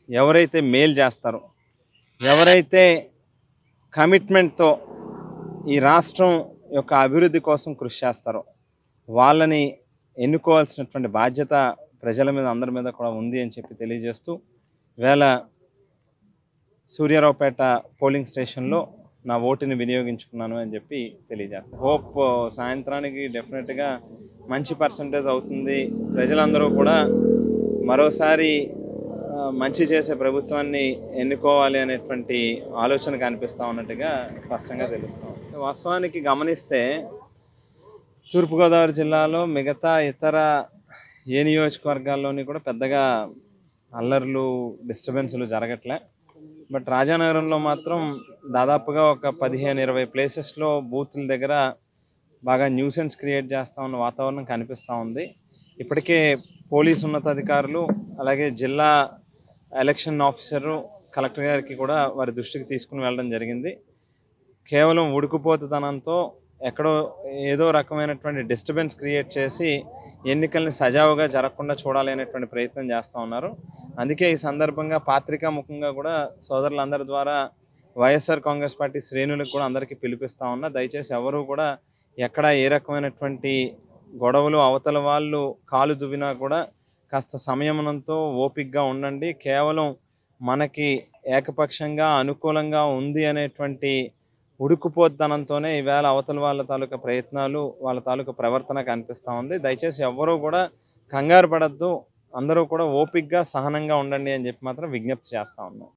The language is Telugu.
ఎవరైతే మేలు చేస్తారో, ఎవరైతే కమిట్మెంట్తో ఈ రాష్ట్రం యొక్క అభివృద్ధి కోసం కృషి చేస్తారో వాళ్ళని ఎన్నుకోవాల్సినటువంటి బాధ్యత ప్రజల మీద అందరి మీద కూడా ఉంది అని చెప్పి తెలియజేస్తూ వేళ సూర్యారావుపేట పోలింగ్ స్టేషన్లో నా ఓటుని వినియోగించుకున్నాను అని చెప్పి తెలియజేస్తాను. హోప్ సాయంత్రానికి డెఫినెట్గా మంచి పర్సంటేజ్ అవుతుంది. ప్రజలందరూ కూడా మరోసారి మంచి చేసే ప్రభుత్వాన్ని ఎన్నుకోవాలి అనేటువంటి ఆలోచన కనిపిస్తూ ఉన్నట్టుగా స్పష్టంగా తెలుస్తాం. వాస్తవానికి గమనిస్తే తూర్పుగోదావరి జిల్లాలో మిగతా ఇతర ఏ నియోజకవర్గాల్లోని కూడా పెద్దగా అల్లర్లు డిస్టర్బెన్స్లు జరగట్లే. బట్ రాజానగరంలో మాత్రం దాదాపుగా ఒక 15-20 ప్లేసెస్లో బూత్ల దగ్గర బాగా న్యూసెన్స్ క్రియేట్ చేస్తూ ఉన్న వాతావరణం కనిపిస్తూ ఉంది. ఇప్పటికే పోలీసు ఉన్నతాధికారులు అలాగే జిల్లా ఎలక్షన్ ఆఫీసరు కలెక్టర్ గారికి కూడా వారి దృష్టికి తీసుకుని వెళ్ళడం జరిగింది. కేవలం ఉడుకుపోతుతనంతో ఎక్కడో ఏదో రకమైనటువంటి డిస్టర్బెన్స్ క్రియేట్ చేసి ఎన్నికల్ని సజావుగా జరగకుండా చూడాలి అనేటువంటి ప్రయత్నం చేస్తూ ఉన్నారు. అందుకే ఈ సందర్భంగా పాత్రికా ముఖంగా కూడా సోదరులందరి ద్వారా వైఎస్ఆర్ కాంగ్రెస్ పార్టీ శ్రేణులకు కూడా అందరికీ పిలిపిస్తూ ఉన్నా, దయచేసి ఎవరు కూడా ఎక్కడ ఏ రకమైనటువంటి గొడవలు అవతల వాళ్ళు కాలు దువ్వినా కూడా కాస్త సంయమనంతో ఓపికగా ఉండండి. కేవలం మనకి ఏకపక్షంగా అనుకూలంగా ఉంది అనేటువంటి ఉడుకుపోద్దనంతోనే ఈవేళ అవతల వాళ్ళ తాలూకా ప్రయత్నాలు వాళ్ళ తాలూకా ప్రవర్తన కనిపిస్తూ ఉంది. దయచేసి ఎవ్వరూ కూడా కంగారు పడద్దు, అందరూ కూడా ఓపికగా సహనంగా ఉండండి అని చెప్పి మాత్రం విజ్ఞప్తి చేస్తూ ఉన్నాం.